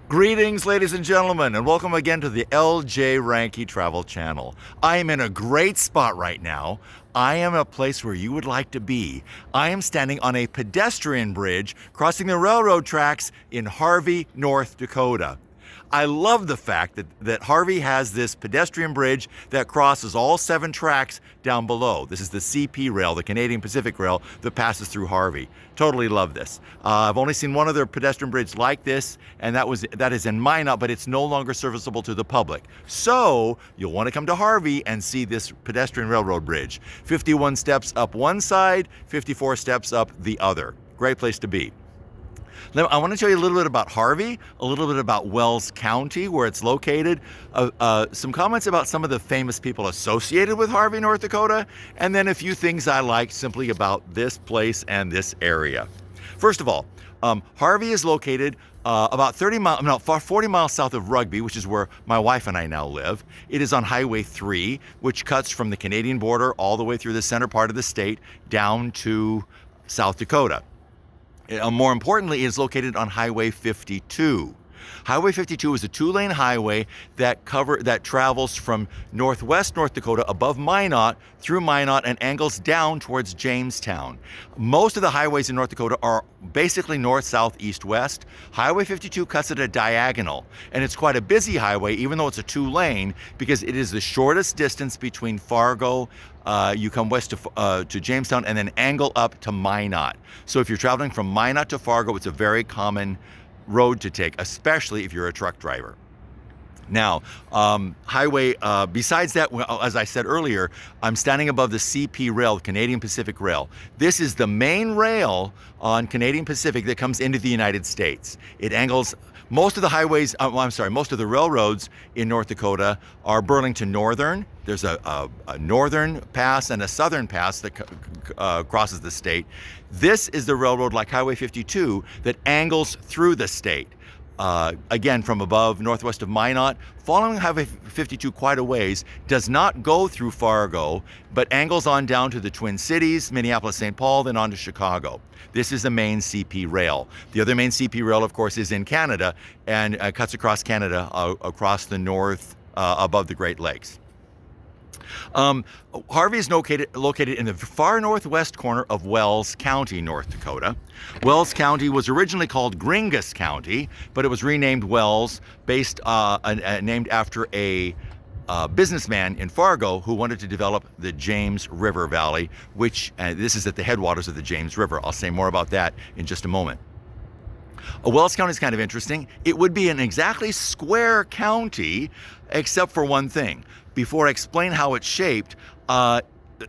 Greetings, ladies and gentlemen, and welcome again to the LJ Ranky Travel Channel. I am in a great spot right now. I am a place where you would like to be. I am standing on a pedestrian bridge crossing the railroad tracks in Harvey, North Dakota. I love the fact that Harvey has this pedestrian bridge that crosses all 7 tracks down below. This is the CP rail, the Canadian Pacific Rail, that passes through Harvey. Totally love this. I've only seen one other pedestrian bridge like this, and that is in Minot, but it's no longer serviceable to the public. So you'll want to come to Harvey and see this pedestrian railroad bridge. 51 steps up one side, 54 steps up the other. Great place to be. Now, I want to tell you a little bit about Harvey, a little bit about Wells County, where it's located, some comments about some of the famous people associated with Harvey, North Dakota, and then a few things I like simply about this place and this area. First of all, Harvey is located about 40 miles south of Rugby, which is where my wife and I now live. It is on Highway 3, which cuts from the Canadian border all the way through the center part of the state down to South Dakota. More importantly, it is located on Highway 52. Highway 52 is a 2-lane highway that travels from northwest North Dakota above Minot through Minot and angles down towards Jamestown. Most of the highways in North Dakota are basically north, south, east, west. Highway 52 cuts at a diagonal, and it's quite a busy highway, even though it's a 2-lane, because it is the shortest distance between Fargo. You come west to Jamestown and then angle up to Minot. So if you're traveling from Minot to Fargo, it's a very common road to take, especially if you're a truck driver. Now, besides that, as I said earlier, I'm standing above the CP rail, the Canadian Pacific Rail. This is the main rail on Canadian Pacific that comes into the United States. It angles most of the railroads in North Dakota are Burlington Northern. There's a northern pass and a southern pass that crosses the state. This is the railroad, like Highway 52, that angles through the state. Again, from above, northwest of Minot, following Highway 52 quite a ways, does not go through Fargo, but angles on down to the Twin Cities, Minneapolis, St. Paul, then on to Chicago. This is the main CP rail. The other main CP rail, of course, is in Canada and cuts across Canada, across the north, above the Great Lakes. Harvey is located in the far northwest corner of Wells County, North Dakota. Wells County was originally called Gringus County, but it was renamed Wells, named after a businessman in Fargo who wanted to develop the James River Valley, which this is at the headwaters of the James River. I'll say more about that in just a moment. Wells County is kind of interesting. It would be an exactly square county, except for one thing. Before I explain how it's shaped,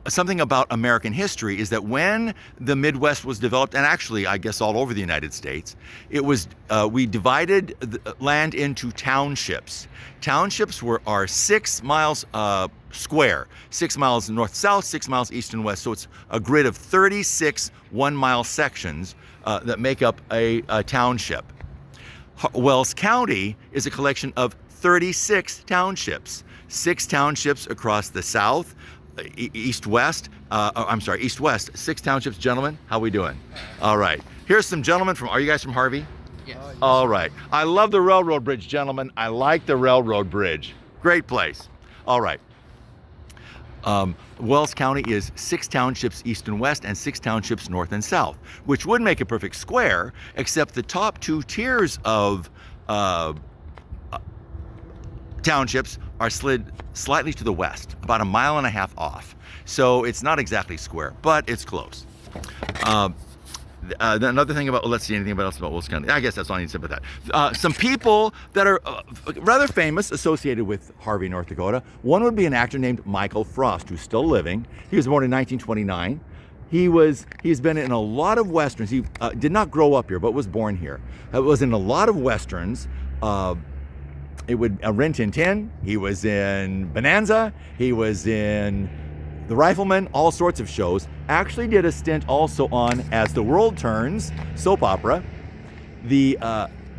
something about American history is that when the Midwest was developed, and actually I guess all over the United States, we divided the land into townships. Townships are 6 miles square, 6 miles north-south, 6 miles east and west. So it's a grid of 36 one-mile sections that make up a township. Wells County is a collection of 36 townships. 6 townships across the south, east-west, 6 townships. Gentlemen, how we doing? All right. Here's some gentlemen are you guys from Harvey? Yes. All right. I love the railroad bridge, gentlemen. I like the railroad bridge. Great place. All right. Wells County is 6 townships east and west and 6 townships north and south, which would make a perfect square, except the top 2 tiers of townships are slid slightly to the west, about 1.5 miles off. So it's not exactly square, but it's close. Another thing about, let's see, anything else about Wells County? I guess that's all I need to say about that. Some people that are rather famous associated with Harvey, North Dakota. One would be an actor named Michael Frost, who's still living. He was born in 1929. He's been in a lot of Westerns. He did not grow up here, but was born here. Was in a lot of Westerns. Rin Tin Tin. He was in Bonanza. He was in The Rifleman, all sorts of shows. Actually did a stint also on As the World Turns, soap opera.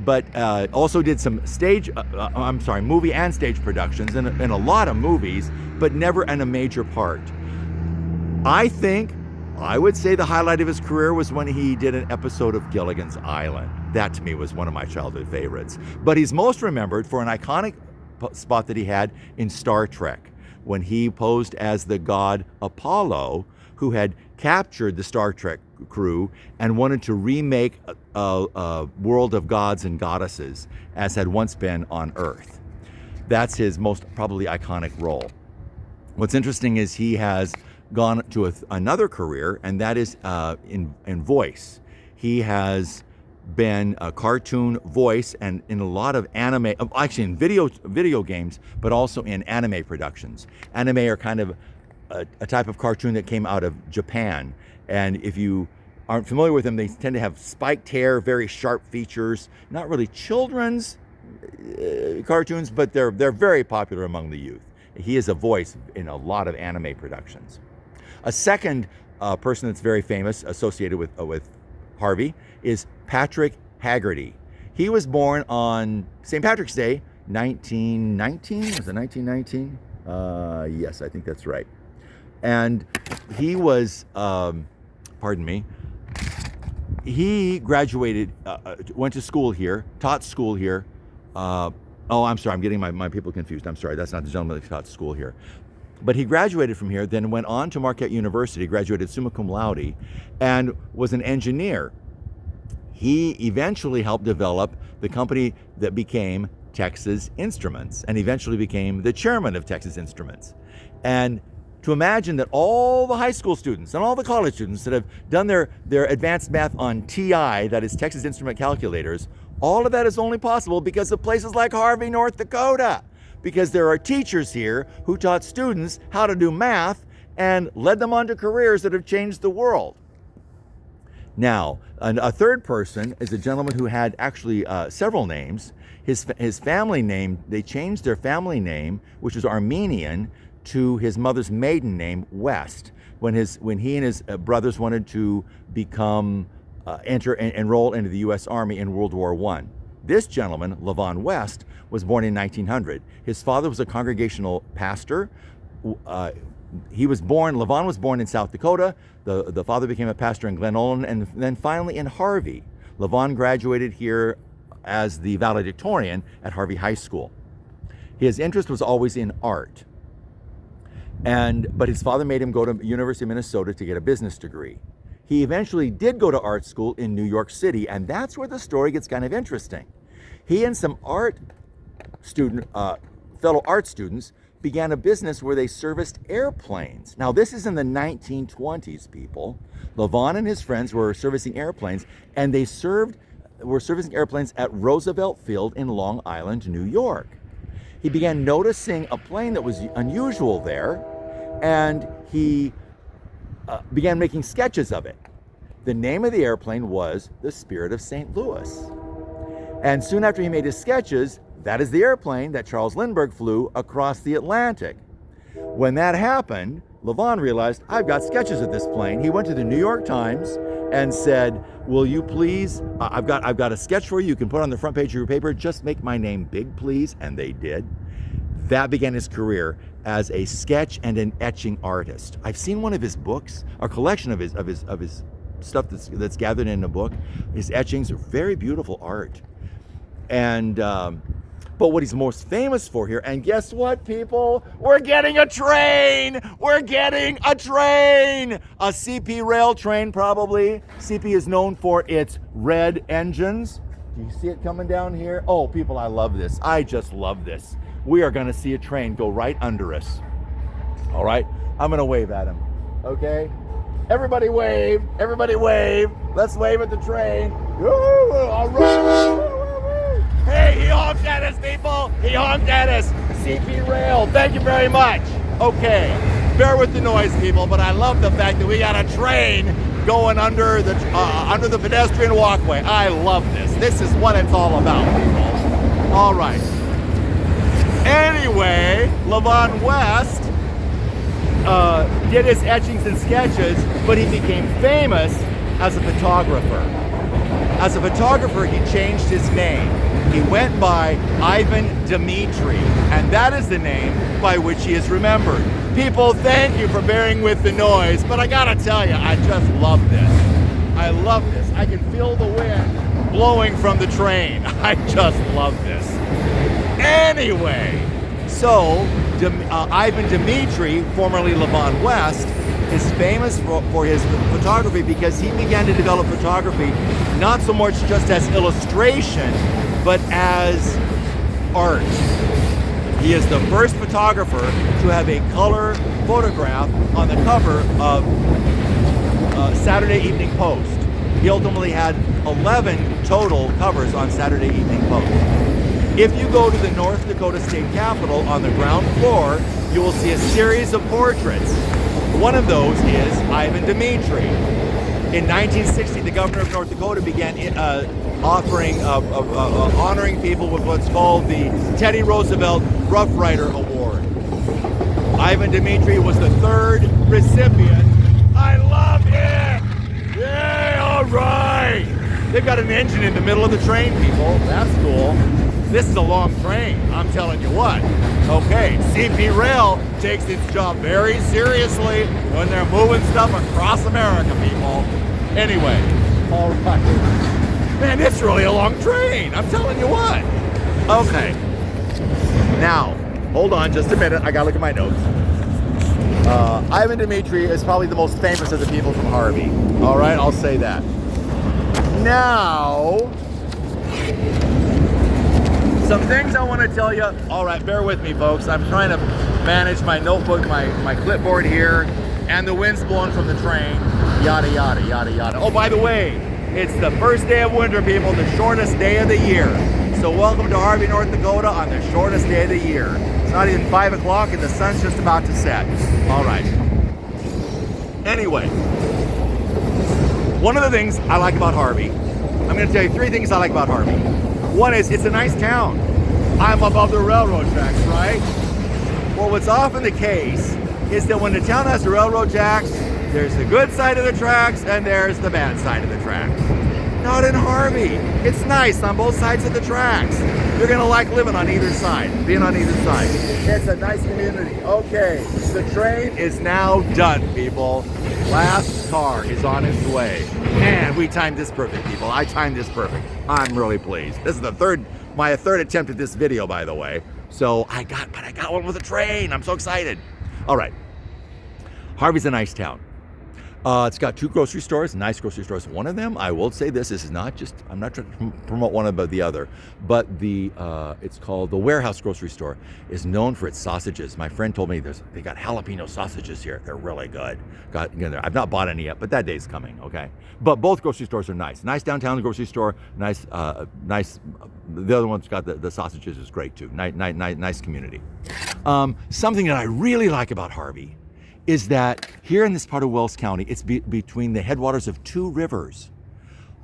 But also did some movie and stage productions in a lot of movies, but never in a major part. I think I would say the highlight of his career was when he did an episode of Gilligan's Island. That to me was one of my childhood favorites. But he's most remembered for an iconic spot that he had in Star Trek, when he posed as the god Apollo, who had captured the Star Trek crew and wanted to remake a world of gods and goddesses as had once been on Earth. That's his most probably iconic role. What's interesting is he has gone to another career, and that is in voice. He has been a cartoon voice and in a lot of anime, actually in video games, but also in anime productions. Anime are kind of a type of cartoon that came out of Japan, and if you aren't familiar with them, they tend to have spiked hair, very sharp features. Not really children's cartoons, but they're very popular among the youth. He is a voice in a lot of anime productions. A second person that's very famous associated with Harvey is Patrick Haggerty. He was born on St. Patrick's Day, 1919. Was it 1919? Yes, I think that's right. And he was, he graduated, went to school here, taught school here. Oh, I'm sorry, I'm getting my people confused. I'm sorry, that's not the gentleman that taught school here. But he graduated from here, then went on to Marquette University, graduated summa cum laude, and was an engineer. He eventually helped develop the company that became Texas Instruments, and eventually became the chairman of Texas Instruments. And to imagine that all the high school students and all the college students that have done their advanced math on TI, that is Texas Instrument calculators, all of that is only possible because of places like Harvey, North Dakota. Because there are teachers here who taught students how to do math and led them on to careers that have changed the world. Now, a third person is a gentleman who had actually several names. His family name, they changed their family name, which was Armenian, to his mother's maiden name, West, when he and his brothers wanted to enroll into the U.S. Army in World War I. This gentleman, Levon West, was born in 1900. His father was a congregational pastor. Levon was born in South Dakota. The father became a pastor in Welome, and then finally in Harvey. Levon graduated here as the valedictorian at Harvey High School. His interest was always in art. But his father made him go to University of Minnesota to get a business degree. He eventually did go to art school in New York City, and that's where the story gets kind of interesting. He and some fellow art students began a business where they serviced airplanes. Now, this is in the 1920s, people. Levon and his friends were servicing airplanes, and they were servicing airplanes at Roosevelt Field in Long Island, New York. He began noticing a plane that was unusual there, and he began making sketches of it. The name of the airplane was the Spirit of St. Louis. And soon after he made his sketches, that is the airplane that Charles Lindbergh flew across the Atlantic. When that happened, Levon realized, I've got sketches of this plane. He went to the New York Times and said, will you please, I've got a sketch for you. You can put on the front page of your paper. Just make my name big, please. And they did. That began his career as a sketch and an etching artist. I've seen one of his books, a collection of his stuff that's gathered in a book. His etchings are very beautiful art. And but what he's most famous for here, and guess what, people? We're getting a train! We're getting a train! A CP rail train, probably. CP is known for its red engines. Do you see it coming down here? Oh, people, I love this. I just love this. We are gonna see a train go right under us. All right, I'm gonna wave at him, okay? Everybody wave, everybody wave. Let's wave at the train. Woo, all right. Hey, he honked at us, people. He honked at us. CP Rail, thank you very much. Okay, bear with the noise, people, but I love the fact that we got a train going under the pedestrian walkway. I love this. This is what it's all about, people. All right. Anyway, Levon West did his etchings and sketches, but he became famous as a photographer. As a photographer, he changed his name. He went by Ivan Demitri, and that is the name by which he is remembered. People, thank you for bearing with the noise, but I gotta tell you, I just love this. I love this. I can feel the wind blowing from the train. I just love this. Anyway, so Ivan Demitri, formerly Levon West, is famous for his photography because he began to develop photography not so much just as illustration, but as art. He is the first photographer to have a color photograph on the cover of Saturday Evening Post. He ultimately had 11 total covers on Saturday Evening Post. If you go to the North Dakota State Capitol, on the ground floor, you will see a series of portraits. One of those is Ivan Demitri. In 1960, the governor of North Dakota began honoring people with what's called the Teddy Roosevelt Rough Rider Award. Ivan Demitri was the third recipient. I love it! Yay, all right! They've got an engine in the middle of the train, people. That's cool. This is a long train, I'm telling you what. Okay, CP Rail takes its job very seriously when they're moving stuff across America, people. Anyway, all right. Man, it's really a long train, I'm telling you what. Okay, now, hold on just a minute, I gotta look at my notes. Ivan Demitri is probably the most famous of the people from Harvey. All right, I'll say that. Now, some things I want to tell you. All right, bear with me, folks. I'm trying to manage my notebook, my clipboard here, and the wind's blowing from the train. Yada, yada, yada, yada. Oh, by the way, it's the first day of winter, people, the shortest day of the year. So welcome to Harvey, North Dakota on the shortest day of the year. It's not even 5 o'clock and the sun's just about to set. All right. Anyway, one of the things I like about Harvey, I'm going to tell you 3 things I like about Harvey. One is, it's a nice town. I'm above the railroad tracks, right? Well, what's often the case is that when the town has the railroad tracks, there's the good side of the tracks and there's the bad side of the tracks. Not in Harvey. It's nice on both sides of the tracks. You're gonna like living on either side, being on either side. It's a nice community. Okay, the train is now done, people. Last car is on its way. Man, we timed this perfect, people. I timed this perfect. I'm really pleased. This is my third attempt at this video, by the way. So I got one with a train. I'm so excited. All right. Harvey's a nice town. It's got 2 grocery stores, nice grocery stores. One of them, I will say this is not just, I'm not trying to promote one above the other, but it's called the Warehouse Grocery Store, is known for its sausages. My friend told me they got jalapeno sausages here. They're really good. I've not bought any yet, but that day's coming, okay? But both grocery stores are nice. Nice downtown grocery store, nice. The other one's got the sausages is great too. Nice community. Something that I really like about Harvey is that here in this part of Wells County, it's between the headwaters of 2 rivers.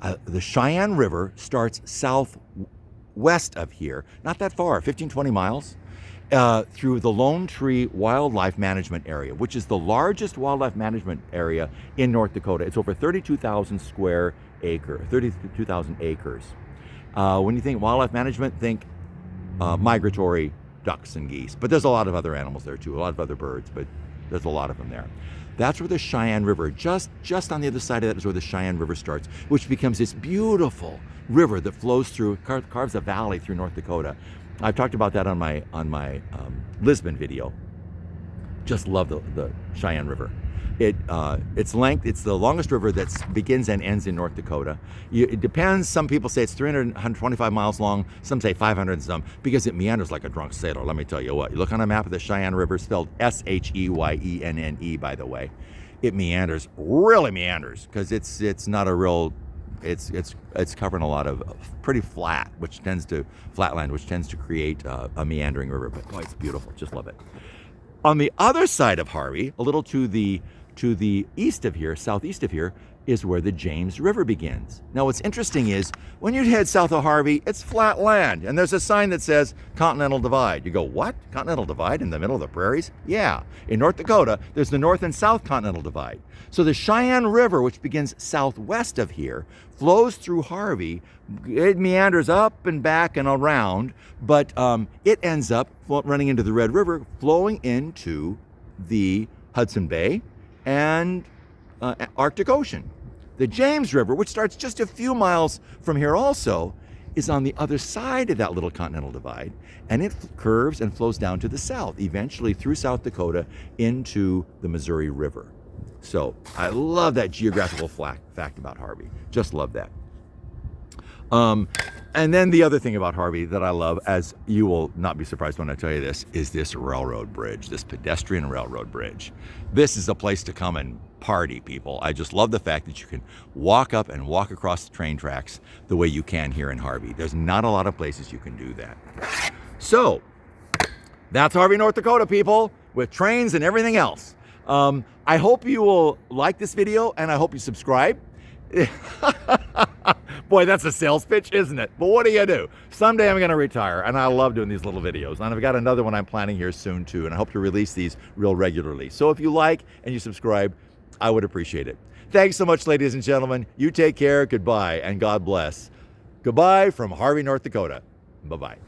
The Sheyenne River starts southwest of here, not that far, 15-20 miles, through the Lone Tree Wildlife Mgmt area, which is the largest wildlife management area in North Dakota. It's over 32,000 acres. When you think wildlife management, think migratory ducks and geese, but there's a lot of other animals there too, a lot of other birds, but there's a lot of them there. That's where the Sheyenne River, just on the other side of that is where the Sheyenne River starts, which becomes this beautiful river that flows through, carves a valley through North Dakota. I've talked about that on my Lisbon video. Just love the Sheyenne River. Its length, it's the longest river that begins and ends in North Dakota. It depends. Some people say it's 325 miles long. Some say 500 and some, because it meanders like a drunk sailor. Let me tell you what. You look on a map of the Sheyenne River, spelled Sheyenne, by the way. It meanders, really meanders, because it's not a real. It's covering a lot of pretty flat, flatland, which tends to create a meandering river. But boy, it's beautiful. Just love it. On the other side of Harvey, a little to the east of here, southeast of here, is where the James River begins. Now what's interesting is when you head south of Harvey, it's flat land, and there's a sign that says Continental Divide. You go, what? Continental Divide in the middle of the prairies? Yeah. In North Dakota, there's the North and South Continental Divide. So the Sheyenne River, which begins southwest of here, flows through Harvey. It meanders up and back and around, but it ends up running into the Red River, flowing into the Hudson Bay and Arctic Ocean. The James River, which starts just a few miles from here also, is on the other side of that little Continental Divide, and it curves and flows down to the south, eventually through South Dakota into the Missouri River. So I love that geographical fact about Harvey. Just love that. And then the other thing about Harvey that I love, as you will not be surprised when I tell you this, is this railroad bridge, this pedestrian railroad bridge. This is a place to come and party, people. I just love the fact that you can walk up and walk across the train tracks the way you can here in Harvey. There's not a lot of places you can do that. So that's Harvey, North Dakota, people, with trains and everything else. I hope you will like this video, and I hope you subscribe. Boy, that's a sales pitch, isn't it? But what do you do? Someday I'm going to retire, and I love doing these little videos. And I've got another one I'm planning here soon, too, and I hope to release these real regularly. So if you like and you subscribe, I would appreciate it. Thanks so much, ladies and gentlemen. You take care. Goodbye, and God bless. Goodbye from Harvey, North Dakota. Bye-bye.